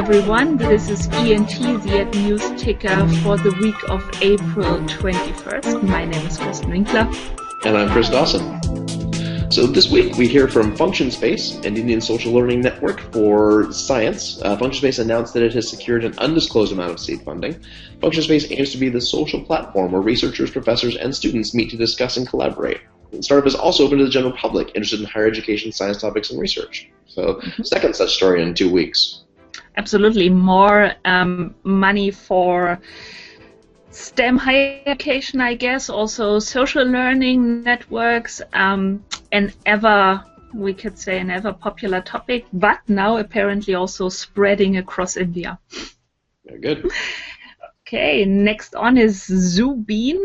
everyone, this is ENT, the Ed News ticker for the week of April 21st. My name is Kristen Winkler. And I'm Chris Dawson. So this week we hear from Function Space, an Indian social learning network for science. Function Space announced that it has secured an undisclosed amount of seed funding. Function Space aims to be the social platform where researchers, professors, and students meet to discuss and collaborate. The startup is also open to the general public interested in higher education, science topics, and research. So second such story in 2 weeks. Absolutely. More money for STEM higher education, I guess, also social learning networks, we could say an ever popular topic, but now apparently also spreading across India. Very good. Okay, next on is Sobey,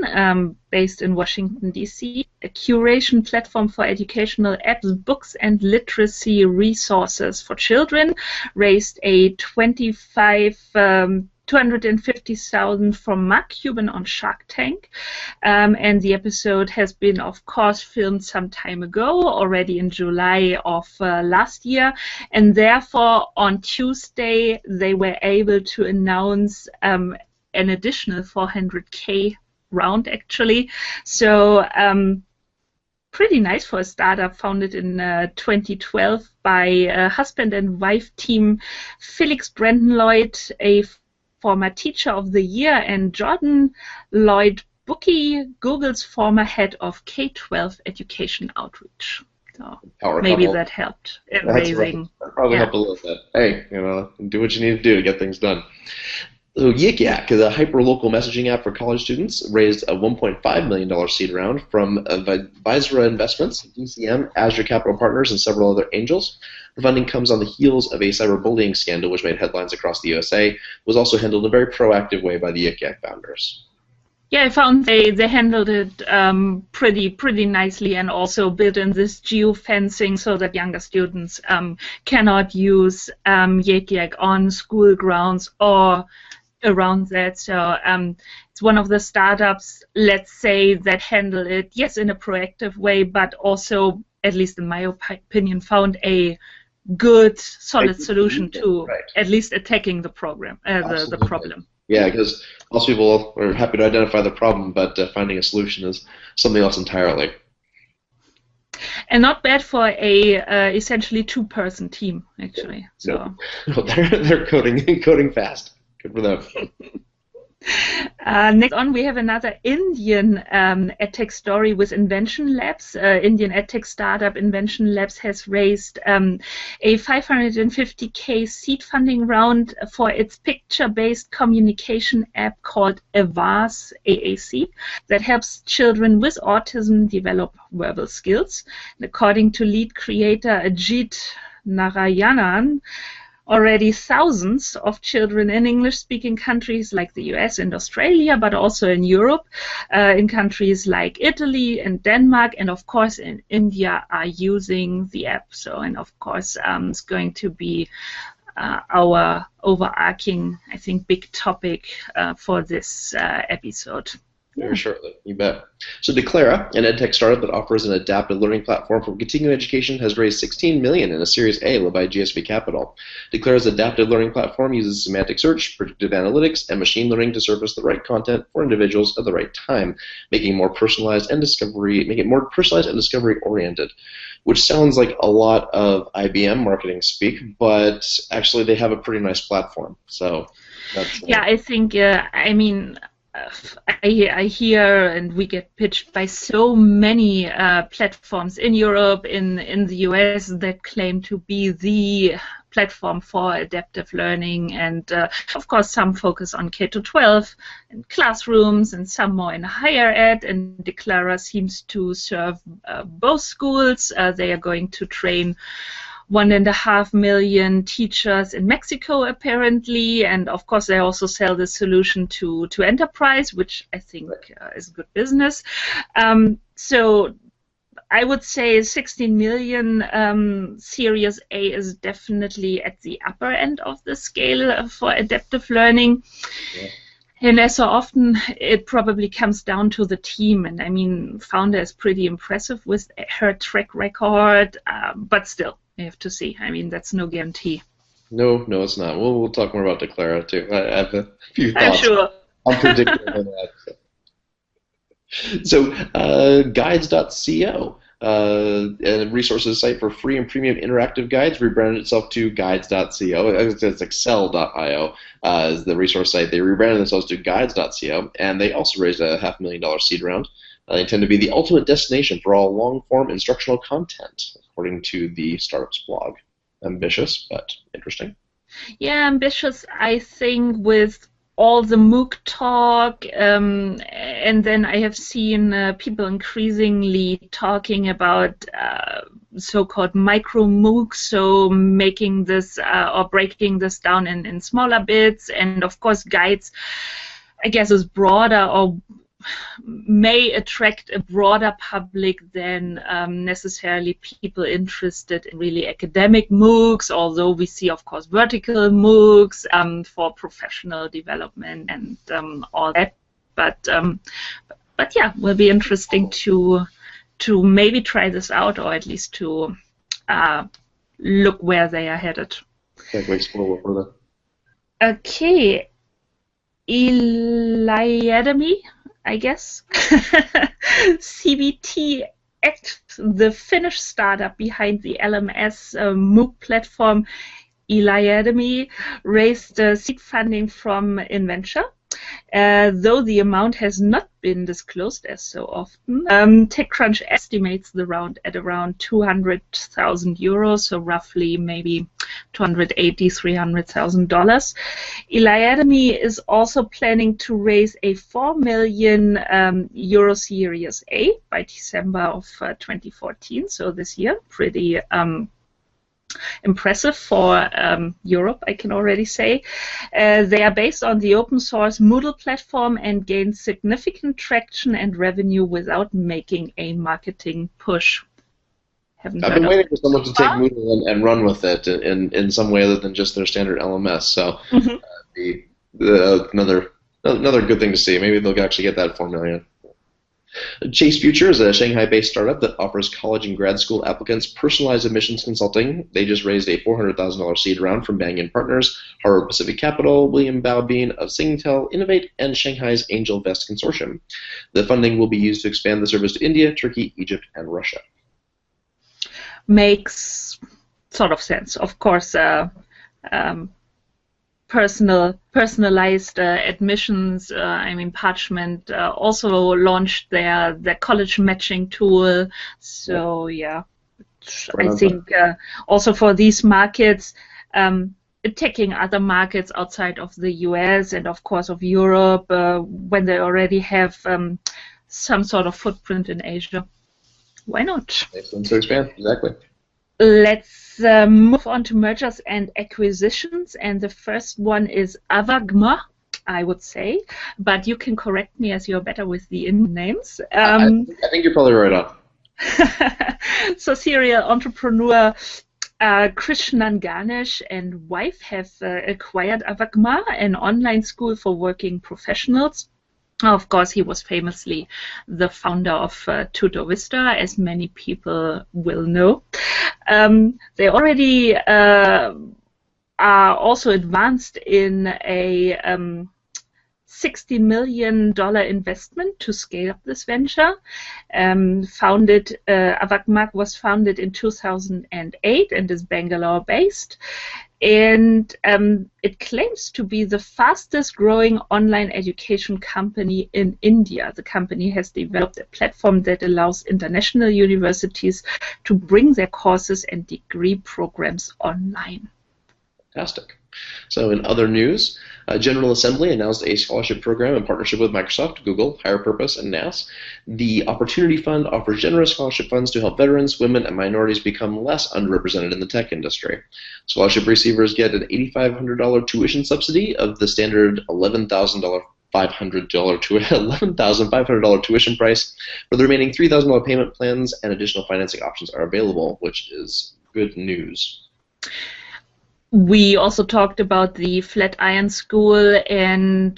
based in Washington, D.C., a curation platform for educational apps, books, and literacy resources for children, raised a $250,000 from Mark Cuban on Shark Tank, and the episode has been, of course, filmed some time ago, already in July of last year, and therefore on Tuesday they were able to announce an additional 400K round, actually. So pretty nice for a startup founded in 2012 by a husband and wife team, Felix Brandon Lloyd, a former teacher of the year, and Jordan Lloyd Bookie, Google's former head of K-12 education outreach. So maybe that helped in raising. That probably helped a little bit. Hey, do what you need to do to get things done. So Yik Yak, the hyper-local messaging app for college students, raised a $1.5 million seed round from Viva Investments, DCM, Azure Capital Partners, and several other angels. The funding comes on the heels of a cyberbullying scandal which made headlines across the USA. It was also handled in a very proactive way by the Yik Yak founders. Yeah, I found they handled it pretty nicely, and also built in this geofencing so that younger students cannot use Yik Yak on school grounds or around that. So it's one of the startups, let's say, that handle it, yes, in a proactive way, but also, at least in my opinion, found a good, solid solution to at least attacking the problem. The problem. Yeah, because most people are happy to identify the problem, but finding a solution is something else entirely. And not bad for a essentially two-person team, actually. So no, they're coding fast. Good for them. Next on, we have another Indian EdTech story with Invention Labs. Indian EdTech startup Invention Labs has raised a $550K seed funding round for its picture-based communication app called Avas, AAC, that helps children with autism develop verbal skills. And according to lead creator Ajit Narayanan, already thousands of children in English-speaking countries like the US and Australia, but also in Europe, in countries like Italy and Denmark, and of course in India, are using the app. So, and of course, it's going to be our overarching, I think, big topic for this episode. Very shortly, you bet. So Declara, an EdTech startup that offers an adaptive learning platform for continuing education, has raised $16 million in a Series A led by GSV Capital. Declara's adaptive learning platform uses semantic search, predictive analytics, and machine learning to surface the right content for individuals at the right time, making it more personalized and discovery oriented. Which sounds like a lot of IBM marketing speak, but actually they have a pretty nice platform. So that's I think I hear and we get pitched by so many platforms in Europe, in the US, that claim to be the platform for adaptive learning, and of course some focus on K-12 and classrooms, and some more in higher ed, and Declara seems to serve both schools. They are going to train 1.5 million teachers in Mexico, apparently, and of course they also sell the solution to enterprise, which I think is good business. So I would say 16 million Series A is definitely at the upper end of the scale for adaptive learning. Yeah. And as so often, it probably comes down to the team. And I mean, founder is pretty impressive with her track record, but still, you have to see. I mean, that's no guarantee. No, no, it's not. We'll talk more about Declara too. I have a few I'm thoughts. sure. Unpredictable on that. So, guides.co, a resources site for free and premium interactive guides, rebranded itself to guides.co. It's excel.io is the resource site. They rebranded themselves to guides.co, and they also raised a $500,000 seed round. They intend to be the ultimate destination for all long-form instructional content, according to the startup's blog. Ambitious, but interesting. Yeah, ambitious, I think, with all the MOOC talk, and then I have seen people increasingly talking about so-called micro MOOCs, so making this or breaking this down in smaller bits, and of course guides, I guess, is broader or may attract a broader public than necessarily people interested in really academic MOOCs, although we see, of course, vertical MOOCs for professional development and all that. But yeah, will be interesting to maybe try this out, or at least to look where they are headed. Can't wait to explore further. Okay, Atomy, I guess. CBT Act, the Finnish startup behind the LMS MOOC platform Atomy, raised seed funding from Invention, though the amount has not been disclosed as so often. TechCrunch estimates the round at around 200,000 euros, so roughly maybe $280,000 to $300,000. Atomy is also planning to raise a 4 million euro Series A by December of 2014, so this year. Pretty impressive for Europe, I can already say. They are based on the open source Moodle platform and gain significant traction and revenue without making a marketing push. I've been waiting for someone to take Moodle and run with it in some way other than just their standard LMS. So another good thing to see. Maybe they'll actually get that 4 million. Chase Future is a Shanghai-based startup that offers college and grad school applicants personalized admissions consulting. They just raised a $400,000 seed round from Bang & Partners, Harvard Pacific Capital, William Baobin of Singtel, Innovate, and Shanghai's Angel Vest Consortium. The funding will be used to expand the service to India, Turkey, Egypt, and Russia. Makes sort of sense. Of course, personalized admissions. I mean, Parchment also launched their college matching tool. So yeah, I think also for these markets, attacking other markets outside of the US and of course of Europe, when they already have some sort of footprint in Asia. Why not? Excellent to expand, exactly. Let's move on to mergers and acquisitions, and the first one is Avidma, I would say, but you can correct me as you're better with the names. I think you're probably right on. So serial entrepreneur Krishnan Ganesh and wife have acquired Avidma, an online school for working professionals. Of course, he was famously the founder of TutorVista, as many people will know. They already are also advanced in a $60 million investment to scale up this venture. Avidma was founded in 2008 and is Bangalore-based. And it claims to be the fastest growing online education company in India. The company has developed a platform that allows international universities to bring their courses and degree programs online. Fantastic. So in other news, General Assembly announced a scholarship program in partnership with Microsoft, Google, Higher Purpose, and NAS. The Opportunity Fund offers generous scholarship funds to help veterans, women, and minorities become less underrepresented in the tech industry. Scholarship receivers get an $8,500 tuition subsidy of the standard $11,500 tuition price. For the remaining $3,000 payment plans and additional financing options are available, which is good news. We also talked about the Flatiron School, and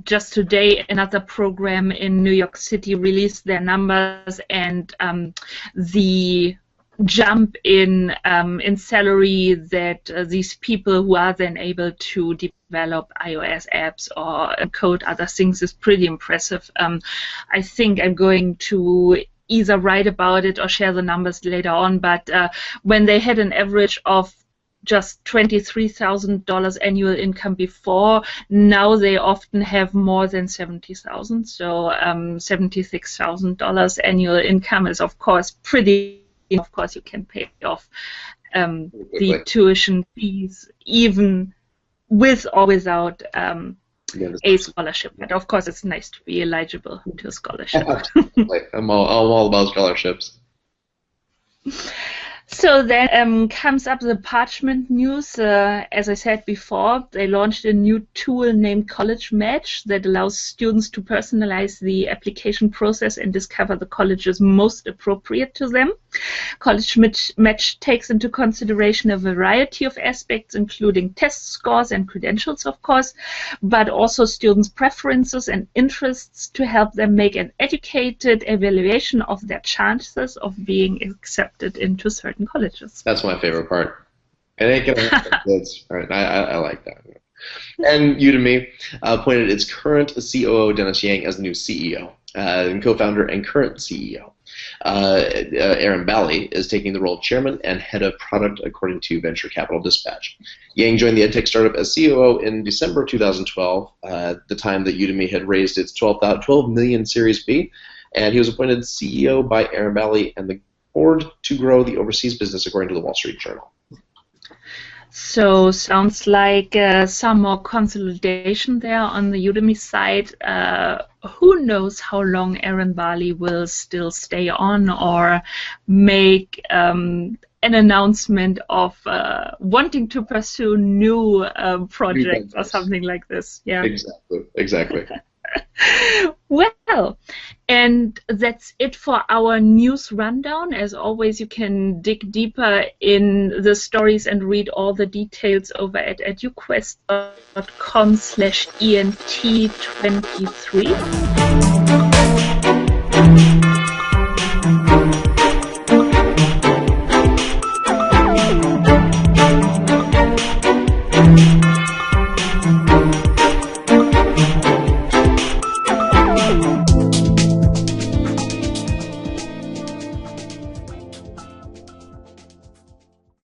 just today another program in New York City released their numbers, and the jump in salary that these people who are then able to develop iOS apps or code other things is pretty impressive. I think I'm going to either write about it or share the numbers later on, but when they had an average of just $23,000 annual income before, now they often have more than 70,000. So $76,000 annual income is, of course, pretty. Of course, you can pay off the tuition fees even with or without a scholarship. But of course, it's nice to be eligible to a scholarship. I'm all about scholarships. So then comes up the Parchment news. As I said before, they launched a new tool named CollegeMatch that allows students to personalize the application process and discover the colleges most appropriate to them. CollegeMatch takes into consideration a variety of aspects, including test scores and credentials, of course, but also students' preferences and interests to help them make an educated evaluation of their chances of being accepted into certain colleges. That's my favorite part. And that's right. I like that. And YouToMe appointed its current COO Dennis Yang as the new CEO and co-founder and current CEO. Aaron Bally is taking the role of chairman and head of product, according to Venture Capital Dispatch. Yang joined the EdTech startup as COO in December 2012, the time that YouToMe had raised its 12 million Series B, and he was appointed CEO by Aaron Bally and the board to grow the overseas business, according to the Wall Street Journal. So sounds like some more consolidation there on the YouToMe side. Who knows how long Aaron Bally will still stay on or make an announcement of wanting to pursue new projects or something like this. Yeah. Exactly. Well, and that's it for our news rundown. As always, you can dig deeper in the stories and read all the details over at eduquest.com/ENT23.